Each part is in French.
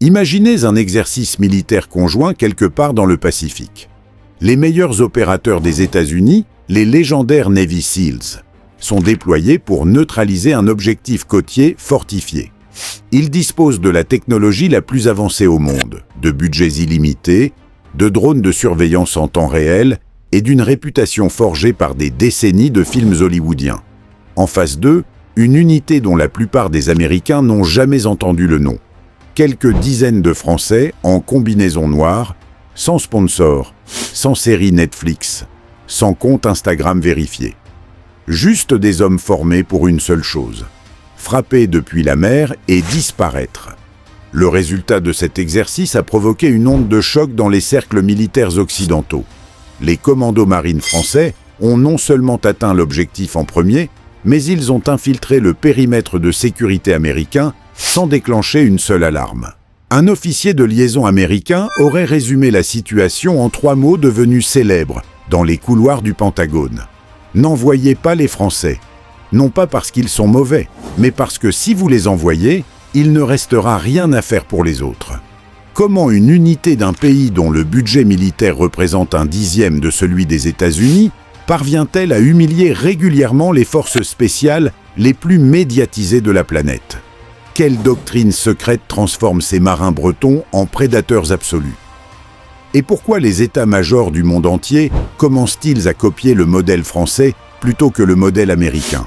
Imaginez un exercice militaire conjoint quelque part dans le Pacifique. Les meilleurs opérateurs des États-Unis, les légendaires Navy SEALs, sont déployés pour neutraliser un objectif côtier fortifié. Ils disposent de la technologie la plus avancée au monde, de budgets illimités, de drones de surveillance en temps réel et d'une réputation forgée par des décennies de films hollywoodiens. En face d'eux, une unité dont la plupart des Américains n'ont jamais entendu le nom. Quelques dizaines de Français en combinaison noire, sans sponsor, sans série Netflix, sans compte Instagram vérifié. Juste des hommes formés pour une seule chose, frapper depuis la mer et disparaître. Le résultat de cet exercice a provoqué une onde de choc dans les cercles militaires occidentaux. Les commandos marines français ont non seulement atteint l'objectif en premier, mais ils ont infiltré le périmètre de sécurité américain sans déclencher une seule alarme. Un officier de liaison américain aurait résumé la situation en 3 mots devenus célèbres dans les couloirs du Pentagone. N'envoyez pas les Français. Non pas parce qu'ils sont mauvais, mais parce que si vous les envoyez, il ne restera rien à faire pour les autres. Comment une unité d'un pays dont le budget militaire représente 1/10 de celui des États-Unis parvient-elle à humilier régulièrement les forces spéciales les plus médiatisées de la planète? Quelle doctrine secrète transforme ces marins bretons en prédateurs absolus? Et pourquoi les états-majors du monde entier commencent-ils à copier le modèle français plutôt que le modèle américain?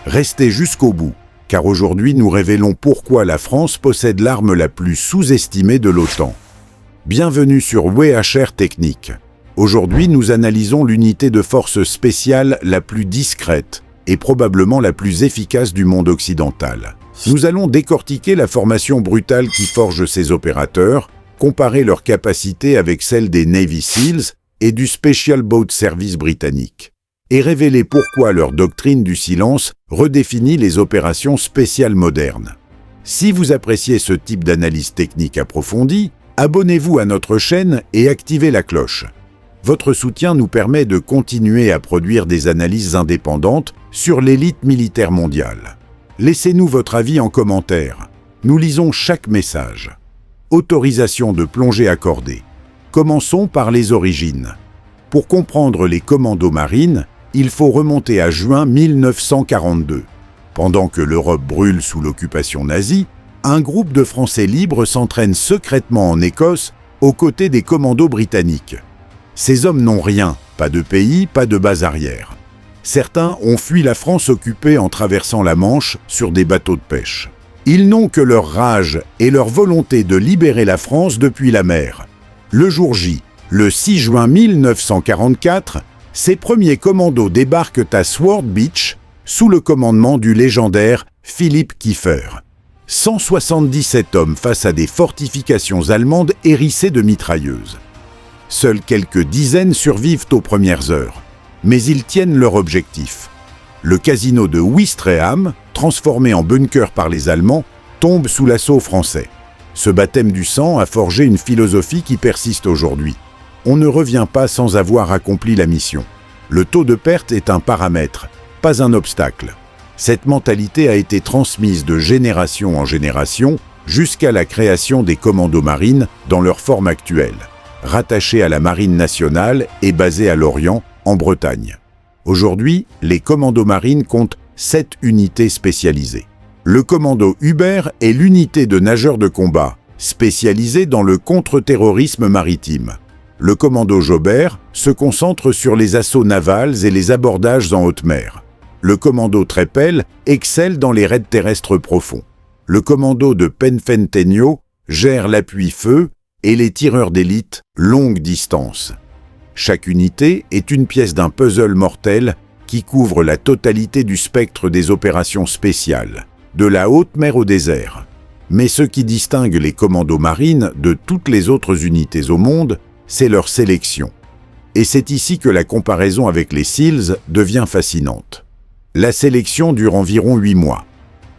Restez jusqu'au bout, car aujourd'hui nous révélons pourquoi la France possède l'arme la plus sous-estimée de l'OTAN. Bienvenue sur WHR Technique. Aujourd'hui, nous analysons l'unité de force spéciale la plus discrète et probablement la plus efficace du monde occidental. Nous allons décortiquer la formation brutale qui forge ces opérateurs, comparer leurs capacités avec celles des Navy SEALs et du Special Boat Service britannique, et révéler pourquoi leur doctrine du silence redéfinit les opérations spéciales modernes. Si vous appréciez ce type d'analyse technique approfondie, abonnez-vous à notre chaîne et activez la cloche. Votre soutien nous permet de continuer à produire des analyses indépendantes sur l'élite militaire mondiale. Laissez-nous votre avis en commentaire. Nous lisons chaque message. Autorisation de plongée accordée. Commençons par les origines. Pour comprendre les commandos marines, il faut remonter à juin 1942. Pendant que l'Europe brûle sous l'occupation nazie, un groupe de Français libres s'entraîne secrètement en Écosse aux côtés des commandos britanniques. Ces hommes n'ont rien, pas de pays, pas de base arrière. Certains ont fui la France occupée en traversant la Manche sur des bateaux de pêche. Ils n'ont que leur rage et leur volonté de libérer la France depuis la mer. Le jour J, le 6 juin 1944, ces premiers commandos débarquent à Sword Beach sous le commandement du légendaire Philipp Kiefer. 177 hommes face à des fortifications allemandes hérissées de mitrailleuses. Seules quelques dizaines survivent aux premières heures, mais ils tiennent leur objectif. Le casino de Ouistreham, transformé en bunker par les Allemands, tombe sous l'assaut français. Ce baptême du sang a forgé une philosophie qui persiste aujourd'hui. On ne revient pas sans avoir accompli la mission. Le taux de perte est un paramètre, pas un obstacle. Cette mentalité a été transmise de génération en génération jusqu'à la création des commandos marines dans leur forme actuelle, rattachés à la Marine nationale et basés à Lorient, en Bretagne. Aujourd'hui, les commandos marines comptent 7 unités spécialisées. Le commando Hubert est l'unité de nageurs de combat, spécialisée dans le contre-terrorisme maritime. Le commando Jobert se concentre sur les assauts navals et les abordages en haute mer. Le commando Trépel excelle dans les raids terrestres profonds. Le commando de Penfentenyo gère l'appui feu et les tireurs d'élite longue distance. Chaque unité est une pièce d'un puzzle mortel qui couvre la totalité du spectre des opérations spéciales, de la haute mer au désert. Mais ce qui distingue les commandos marines de toutes les autres unités au monde, c'est leur sélection. Et c'est ici que la comparaison avec les SEALs devient fascinante. La sélection dure environ 8 mois.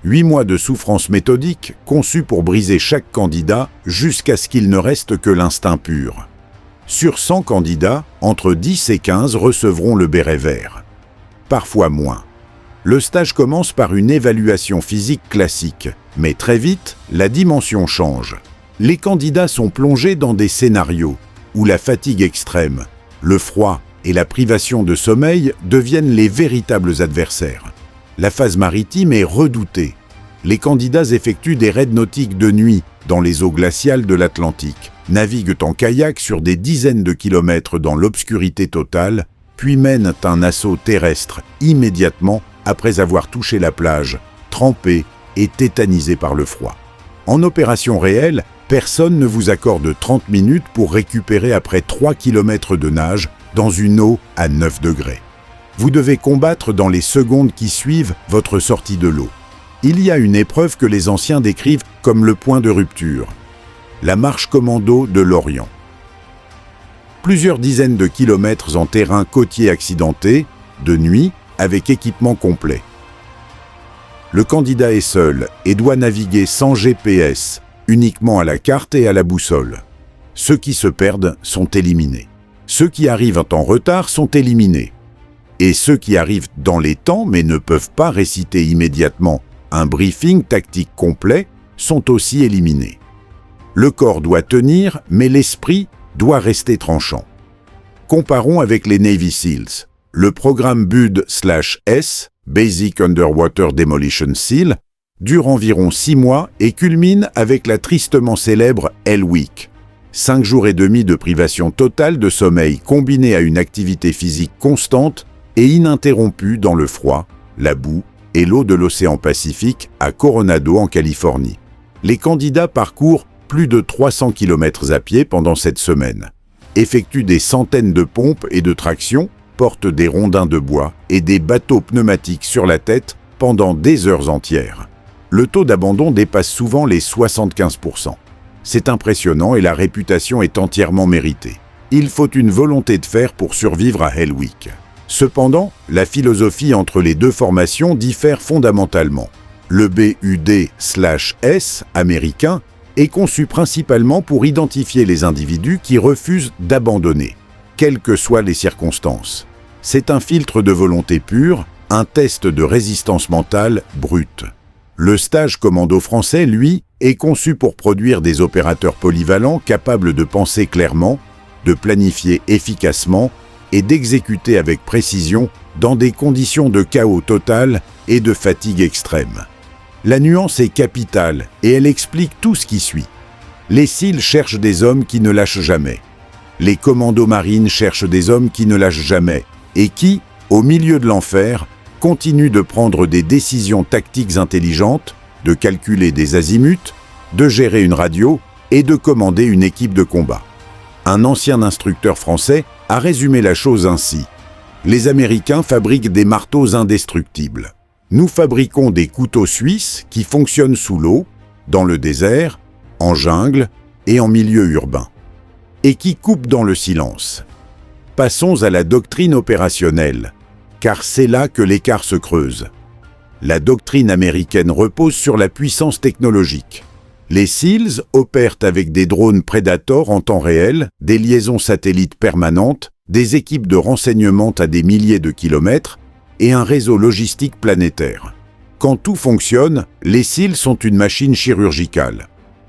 8 mois de souffrance méthodique conçus pour briser chaque candidat jusqu'à ce qu'il ne reste que l'instinct pur. Sur 100 candidats, entre 10 et 15 recevront le béret vert. Parfois moins. Le stage commence par une évaluation physique classique, mais très vite, la dimension change. Les candidats sont plongés dans des scénarios où la fatigue extrême, le froid et la privation de sommeil deviennent les véritables adversaires. La phase maritime est redoutée. Les candidats effectuent des raids nautiques de nuit dans les eaux glaciales de l'Atlantique, naviguent en kayak sur des dizaines de kilomètres dans l'obscurité totale, puis mènent un assaut terrestre immédiatement après avoir touché la plage, trempés et tétanisés par le froid. En opération réelle, personne ne vous accorde 30 minutes pour récupérer après 3 km de nage dans une eau à 9 degrés. Vous devez combattre dans les secondes qui suivent votre sortie de l'eau. Il y a une épreuve que les anciens décrivent comme le point de rupture, la marche commando de l'Orient. Plusieurs dizaines de kilomètres en terrain côtier accidenté, de nuit, avec équipement complet. Le candidat est seul et doit naviguer sans GPS, uniquement à la carte et à la boussole. Ceux qui se perdent sont éliminés. Ceux qui arrivent en retard sont éliminés. Et ceux qui arrivent dans les temps mais ne peuvent pas réciter immédiatement un briefing tactique complet sont aussi éliminés. Le corps doit tenir, mais l'esprit doit rester tranchant. Comparons avec les Navy SEALs. Le programme BUD/S, Basic Underwater Demolition SEAL, dure environ 6 mois et culmine avec la tristement célèbre Hell Week. 5 jours et demi de privation totale de sommeil combinée à une activité physique constante et ininterrompue dans le froid, la boue et l'eau de l'océan Pacifique à Coronado en Californie. Les candidats parcourent plus de 300 km à pied pendant cette semaine, effectuent des centaines de pompes et de tractions, portent des rondins de bois et des bateaux pneumatiques sur la tête pendant des heures entières. Le taux d'abandon dépasse souvent les 75%. C'est impressionnant et la réputation est entièrement méritée. Il faut une volonté de fer pour survivre à Hell Week. Cependant, la philosophie entre les deux formations diffère fondamentalement. Le BUD/S américain est conçu principalement pour identifier les individus qui refusent d'abandonner, quelles que soient les circonstances. C'est un filtre de volonté pure, un test de résistance mentale brute. Le stage commando français, lui, est conçu pour produire des opérateurs polyvalents capables de penser clairement, de planifier efficacement et d'exécuter avec précision dans des conditions de chaos total et de fatigue extrême. La nuance est capitale et elle explique tout ce qui suit. Les SEAL cherchent des hommes qui ne lâchent jamais. Les commandos marines cherchent des hommes qui ne lâchent jamais et qui, au milieu de l'enfer, continuent de prendre des décisions tactiques intelligentes, de calculer des azimuts, de gérer une radio et de commander une équipe de combat. Un ancien instructeur français a résumé la chose ainsi. Les Américains fabriquent des marteaux indestructibles. Nous fabriquons des couteaux suisses qui fonctionnent sous l'eau, dans le désert, en jungle et en milieu urbain, et qui coupent dans le silence. Passons à la doctrine opérationnelle, car c'est là que l'écart se creuse. La doctrine américaine repose sur la puissance technologique. Les SEALs opèrent avec des drones Predator en temps réel, des liaisons satellites permanentes, des équipes de renseignement à des milliers de kilomètres et un réseau logistique planétaire. Quand tout fonctionne, les SEALs sont une machine chirurgicale.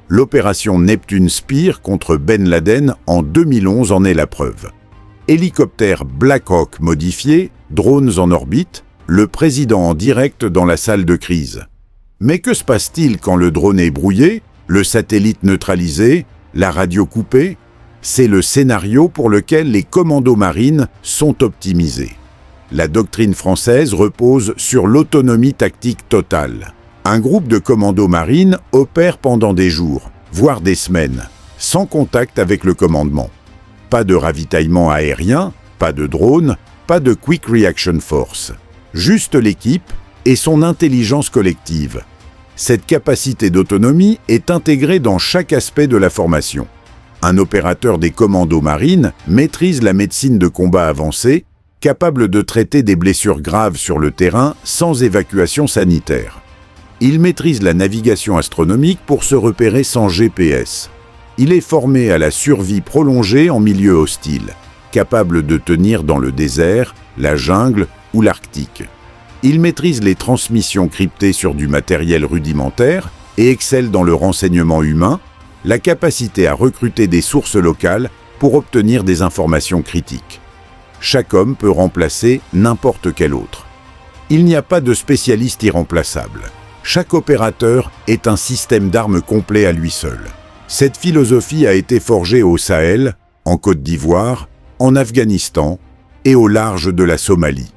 L'opération Neptune Spear contre Ben Laden en 2011 en est la preuve. Hélicoptères Black Hawk modifiés, drones en orbite, le président en direct dans la salle de crise. Mais que se passe-t-il quand le drone est brouillé, le satellite neutralisé, la radio coupée? C'est le scénario pour lequel les commandos marines sont optimisés. La doctrine française repose sur l'autonomie tactique totale. Un groupe de commandos marines opère pendant des jours, voire des semaines, sans contact avec le commandement. Pas de ravitaillement aérien, pas de drone, pas de Quick Reaction Force. Juste l'équipe et son intelligence collective. Cette capacité d'autonomie est intégrée dans chaque aspect de la formation. Un opérateur des commandos marines maîtrise la médecine de combat avancée, capable de traiter des blessures graves sur le terrain sans évacuation sanitaire. Il maîtrise la navigation astronomique pour se repérer sans GPS. Il est formé à la survie prolongée en milieu hostile, capable de tenir dans le désert, la jungle ou l'Arctique. Il maîtrise les transmissions cryptées sur du matériel rudimentaire et excelle dans le renseignement humain, la capacité à recruter des sources locales pour obtenir des informations critiques. Chaque homme peut remplacer n'importe quel autre. Il n'y a pas de spécialiste irremplaçable. Chaque opérateur est un système d'armes complet à lui seul. Cette philosophie a été forgée au Sahel, en Côte d'Ivoire, en Afghanistan et au large de la Somalie.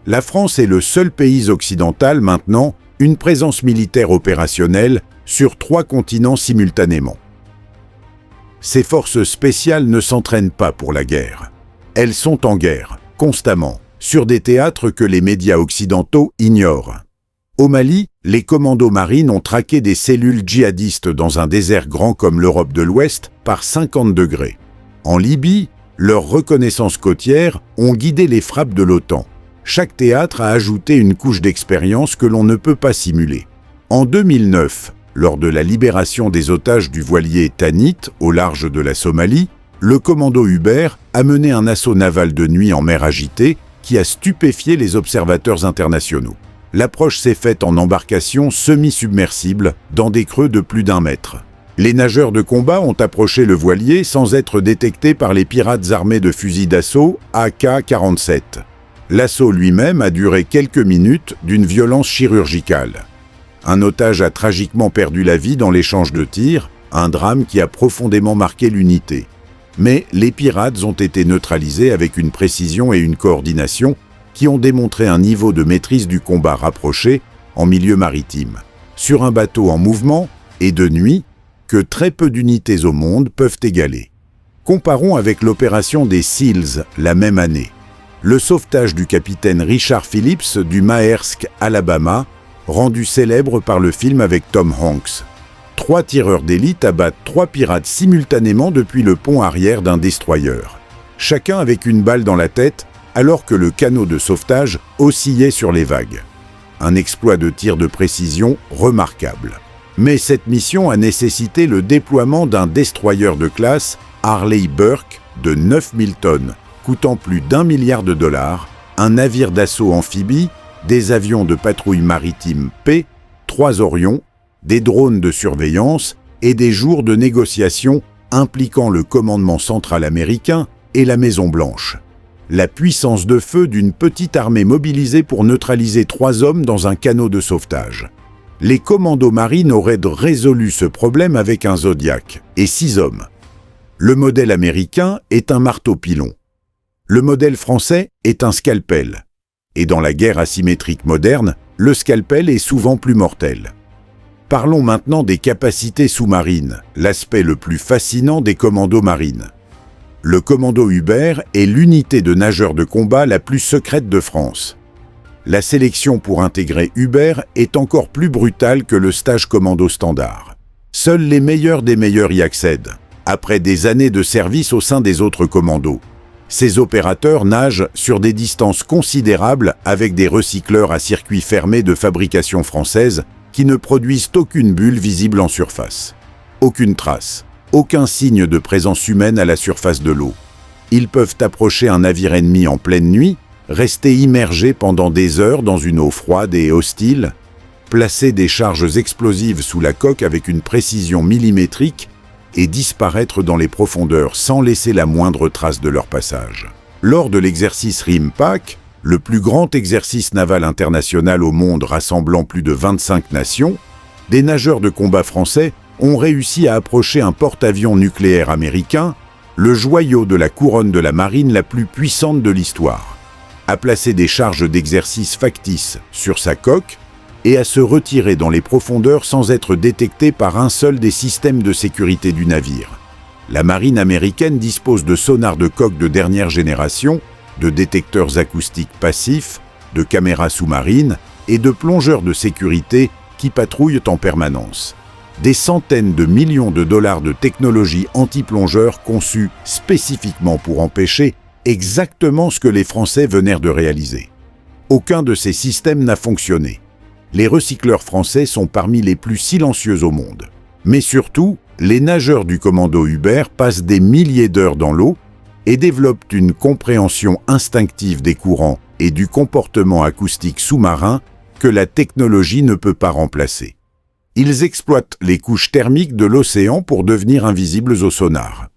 La France est le seul pays occidental maintenant une présence militaire opérationnelle sur 3 continents simultanément. Ces forces spéciales ne s'entraînent pas pour la guerre. Elles sont en guerre, constamment, sur des théâtres que les médias occidentaux ignorent. Au Mali, les commandos marines ont traqué des cellules djihadistes dans un désert grand comme l'Europe de l'Ouest par 50 degrés. En Libye, leurs reconnaissances côtières ont guidé les frappes de l'OTAN. Chaque théâtre a ajouté une couche d'expérience que l'on ne peut pas simuler. En 2009, lors de la libération des otages du voilier Tanit au large de la Somalie, le commando Hubert a mené un assaut naval de nuit en mer agitée qui a stupéfié les observateurs internationaux. L'approche s'est faite en embarcation semi-submersible dans des creux de plus d'1 mètre. Les nageurs de combat ont approché le voilier sans être détectés par les pirates armés de fusils d'assaut AK-47. L'assaut lui-même a duré quelques minutes d'une violence chirurgicale. Un otage a tragiquement perdu la vie dans l'échange de tirs, un drame qui a profondément marqué l'unité. Mais les pirates ont été neutralisés avec une précision et une coordination qui ont démontré un niveau de maîtrise du combat rapproché en milieu maritime, sur un bateau en mouvement et de nuit que très peu d'unités au monde peuvent égaler. Comparons avec l'opération des SEALs la même année. Le sauvetage du capitaine Richard Phillips du Maersk, Alabama, rendu célèbre par le film avec Tom Hanks. 3 tireurs d'élite abattent 3 pirates simultanément depuis le pont arrière d'un destroyer, chacun avec une balle dans la tête, alors que le canot de sauvetage oscillait sur les vagues. Un exploit de tir de précision remarquable. Mais cette mission a nécessité le déploiement d'un destroyer de classe Harley Burke de 9000 tonnes, coûtant plus d'1 milliard de dollars, un navire d'assaut amphibie, des avions de patrouille maritime P, 3 Orions, des drones de surveillance et des jours de négociation impliquant le commandement central américain et la Maison-Blanche. La puissance de feu d'une petite armée mobilisée pour neutraliser 3 hommes dans un canot de sauvetage. Les commandos marines auraient résolu ce problème avec un Zodiac et 6 hommes. Le modèle américain est un marteau-pilon. Le modèle français est un scalpel. Et dans la guerre asymétrique moderne, le scalpel est souvent plus mortel. Parlons maintenant des capacités sous-marines, l'aspect le plus fascinant des commandos marines. Le commando Hubert est l'unité de nageurs de combat la plus secrète de France. La sélection pour intégrer Hubert est encore plus brutale que le stage commando standard. Seuls les meilleurs des meilleurs y accèdent, après des années de service au sein des autres commandos. Ces opérateurs nagent sur des distances considérables avec des recycleurs à circuit fermé de fabrication française qui ne produisent aucune bulle visible en surface. Aucune trace. Aucun signe de présence humaine à la surface de l'eau. Ils peuvent approcher un navire ennemi en pleine nuit, rester immergés pendant des heures dans une eau froide et hostile, placer des charges explosives sous la coque avec une précision millimétrique et disparaître dans les profondeurs sans laisser la moindre trace de leur passage. Lors de l'exercice RIMPAC, le plus grand exercice naval international au monde rassemblant plus de 25 nations, des nageurs de combat français ont réussi à approcher un porte-avions nucléaire américain, le joyau de la couronne de la marine la plus puissante de l'histoire, à placer des charges d'exercice factices sur sa coque et à se retirer dans les profondeurs sans être détecté par un seul des systèmes de sécurité du navire. La marine américaine dispose de sonars de coque de dernière génération, de détecteurs acoustiques passifs, de caméras sous-marines et de plongeurs de sécurité qui patrouillent en permanence. Des centaines de millions de dollars de technologie anti-plongeurs conçue spécifiquement pour empêcher exactement ce que les Français venèrent de réaliser. Aucun de ces systèmes n'a fonctionné. Les recycleurs français sont parmi les plus silencieux au monde. Mais surtout, les nageurs du commando Hubert passent des milliers d'heures dans l'eau et développent une compréhension instinctive des courants et du comportement acoustique sous-marin que la technologie ne peut pas remplacer. Ils exploitent les couches thermiques de l'océan pour devenir invisibles au sonar.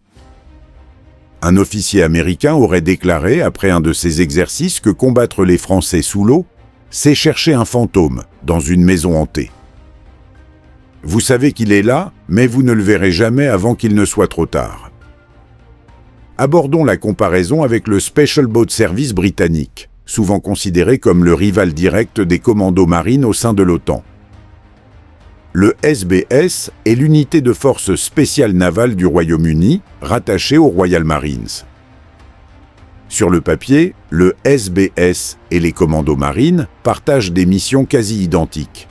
Un officier américain aurait déclaré après un de ces exercices que combattre les Français sous l'eau, c'est chercher un fantôme dans une maison hantée. Vous savez qu'il est là, mais vous ne le verrez jamais avant qu'il ne soit trop tard. Abordons la comparaison avec le Special Boat Service britannique, souvent considéré comme le rival direct des commandos marines au sein de l'OTAN. Le SBS est l'unité de force spéciale navale du Royaume-Uni, rattachée aux Royal Marines. Sur le papier, le SBS et les commandos marines partagent des missions quasi identiques.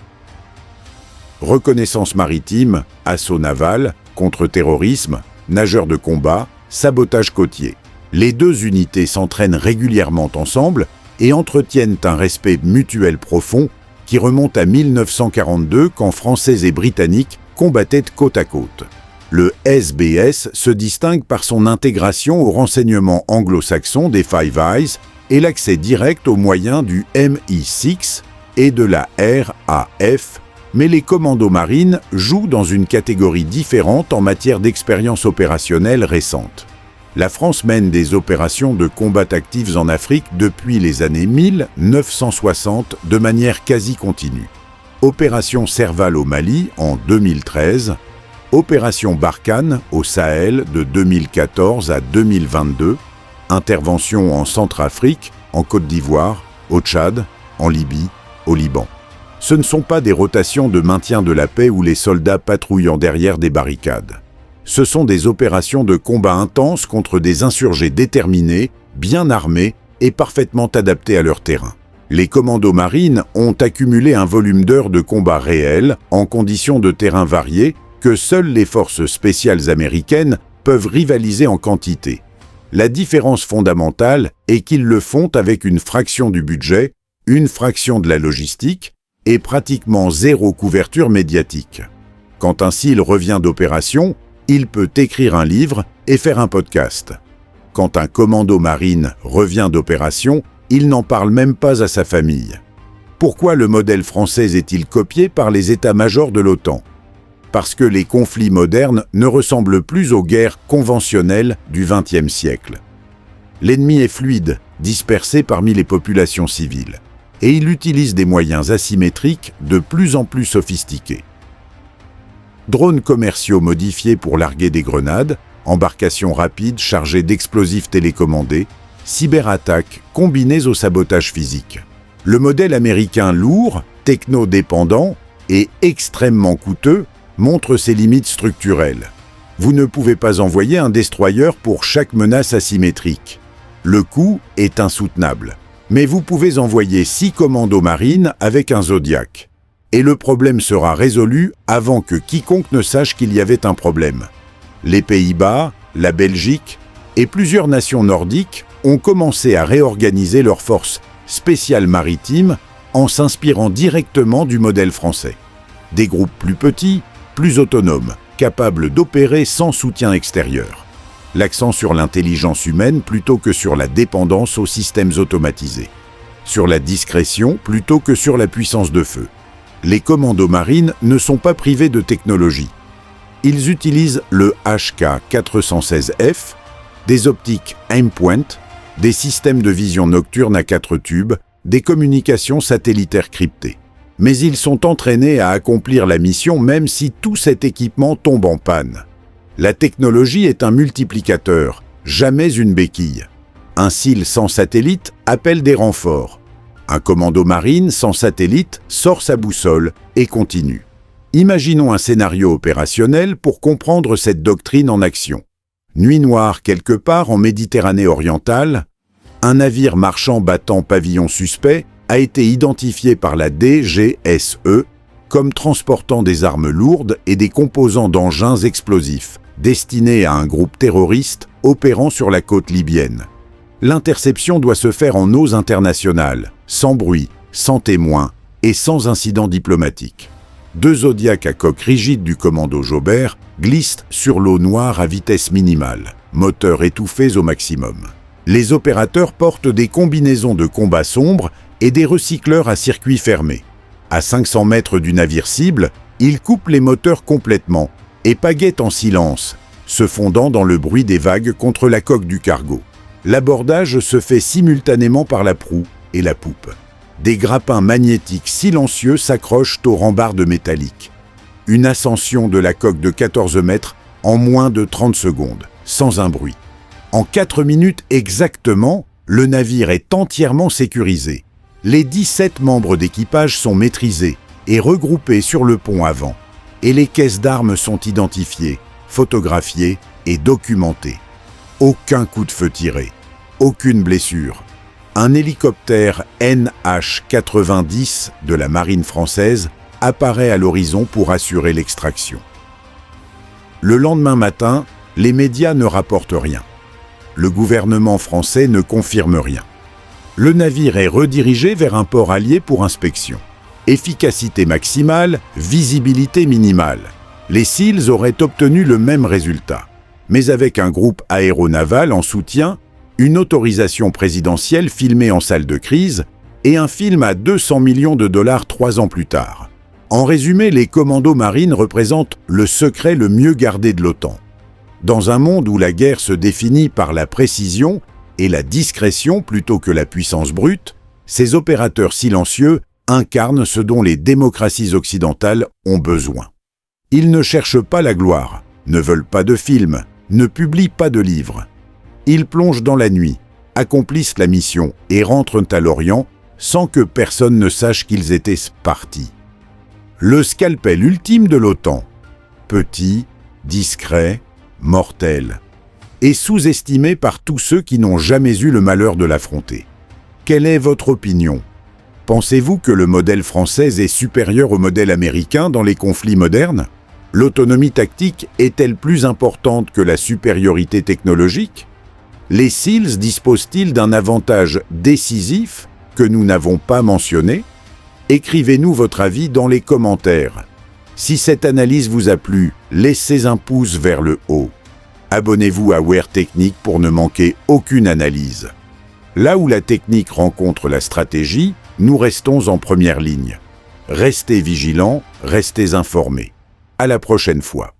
Reconnaissance maritime, assaut naval, contre-terrorisme, nageurs de combat, sabotage côtier. Les deux unités s'entraînent régulièrement ensemble et entretiennent un respect mutuel profond qui remonte à 1942 quand Français et Britanniques combattaient côte à côte. Le SBS se distingue par son intégration aux renseignements anglo-saxons des Five Eyes et l'accès direct aux moyens du MI6 et de la RAF, mais les commandos marines jouent dans une catégorie différente en matière d'expérience opérationnelle récente. La France mène des opérations de combat actives en Afrique depuis les années 1960 de manière quasi continue. Opération Serval au Mali en 2013, Opération Barkhane au Sahel de 2014 à 2022, intervention en Centrafrique, en Côte d'Ivoire, au Tchad, en Libye, au Liban. Ce ne sont pas des rotations de maintien de la paix où les soldats patrouillent en derrière des barricades. Ce sont des opérations de combat intenses contre des insurgés déterminés, bien armés et parfaitement adaptés à leur terrain. Les commandos marines ont accumulé un volume d'heures de combat réel en conditions de terrain variées que seules les forces spéciales américaines peuvent rivaliser en quantité. La différence fondamentale est qu'ils le font avec une fraction du budget, une fraction de la logistique et pratiquement zéro couverture médiatique. Quand un SEAL revient d'opération, il peut écrire un livre et faire un podcast. Quand un commando marine revient d'opération, il n'en parle même pas à sa famille. Pourquoi le modèle français est-il copié par les états-majors de l'OTAN ? Parce que les conflits modernes ne ressemblent plus aux guerres conventionnelles du XXe siècle. L'ennemi est fluide, dispersé parmi les populations civiles, et il utilise des moyens asymétriques de plus en plus sophistiqués. Drones commerciaux modifiés pour larguer des grenades, embarcations rapides chargées d'explosifs télécommandés, cyberattaques combinées au sabotage physique. Le modèle américain lourd, techno-dépendant et extrêmement coûteux montre ses limites structurelles. Vous ne pouvez pas envoyer un destroyer pour chaque menace asymétrique. Le coût est insoutenable. Mais vous pouvez envoyer 6 commandos marines avec un Zodiac. Et le problème sera résolu avant que quiconque ne sache qu'il y avait un problème. Les Pays-Bas, la Belgique et plusieurs nations nordiques ont commencé à réorganiser leurs forces spéciales maritimes en s'inspirant directement du modèle français. Des groupes plus petits, plus autonomes, capables d'opérer sans soutien extérieur. L'accent sur l'intelligence humaine plutôt que sur la dépendance aux systèmes automatisés. Sur la discrétion plutôt que sur la puissance de feu. Les commandos marines ne sont pas privés de technologie. Ils utilisent le HK416F, des optiques Aimpoint, des systèmes de vision nocturne à 4 tubes, des communications satellitaires cryptées. Mais ils sont entraînés à accomplir la mission même si tout cet équipement tombe en panne. La technologie est un multiplicateur, jamais une béquille. Un SEAL sans satellite appelle des renforts. Un commando marine sans satellite sort sa boussole et continue. Imaginons un scénario opérationnel pour comprendre cette doctrine en action. Nuit noire quelque part en Méditerranée orientale, un navire marchand battant pavillon suspect a été identifié par la DGSE comme transportant des armes lourdes et des composants d'engins explosifs, destinés à un groupe terroriste opérant sur la côte libyenne. L'interception doit se faire en eaux internationales, sans bruit, sans témoins et sans incident diplomatique. 2 Zodiacs à coque rigide du commando Jaubert glissent sur l'eau noire à vitesse minimale, moteurs étouffés au maximum. Les opérateurs portent des combinaisons de combat sombre et des recycleurs à circuit fermé. À 500 mètres du navire cible, Ils coupent les moteurs complètement et pagaient en silence, se fondant dans le bruit des vagues contre la coque du cargo. L'abordage se fait simultanément par la proue et la poupe. Des grappins magnétiques silencieux s'accrochent aux rambardes métalliques. Une ascension de la coque de 14 mètres en moins de 30 secondes, sans un bruit. En 4 minutes exactement, le navire est entièrement sécurisé. Les 17 membres d'équipage sont maîtrisés et regroupés sur le pont avant. Et les caisses d'armes sont identifiées, photographiées et documentées. Aucun coup de feu tiré, aucune blessure. Un hélicoptère NH-90 de la marine française apparaît à l'horizon pour assurer l'extraction. Le lendemain matin, les médias ne rapportent rien. Le gouvernement français ne confirme rien. Le navire est redirigé vers un port allié pour inspection. Efficacité maximale, visibilité minimale. Les SEALs auraient obtenu le même résultat, mais avec un groupe aéronaval en soutien, une autorisation présidentielle filmée en salle de crise et un film à 200 millions de dollars 3 ans plus tard. En résumé, les commandos marines représentent le secret le mieux gardé de l'OTAN. Dans un monde où la guerre se définit par la précision et la discrétion plutôt que la puissance brute, ces opérateurs silencieux incarnent ce dont les démocraties occidentales ont besoin. Ils ne cherchent pas la gloire, ne veulent pas de films, ne publient pas de livres. Ils plongent dans la nuit, accomplissent la mission et rentrent à l'Orient sans que personne ne sache qu'ils étaient partis. Le scalpel ultime de l'OTAN, petit, discret, mortel, est sous-estimé par tous ceux qui n'ont jamais eu le malheur de l'affronter. Quelle est votre opinion ? Pensez-vous que le modèle français est supérieur au modèle américain dans les conflits modernes ? L'autonomie tactique est-elle plus importante que la supériorité technologique ? Les SEALs disposent-ils d'un avantage décisif que nous n'avons pas mentionné ? Écrivez-nous votre avis dans les commentaires. Si cette analyse vous a plu, laissez un pouce vers le haut. Abonnez-vous à Wear Technique pour ne manquer aucune analyse. Là où la technique rencontre la stratégie, nous restons en première ligne. Restez vigilants, restez informés. À la prochaine fois.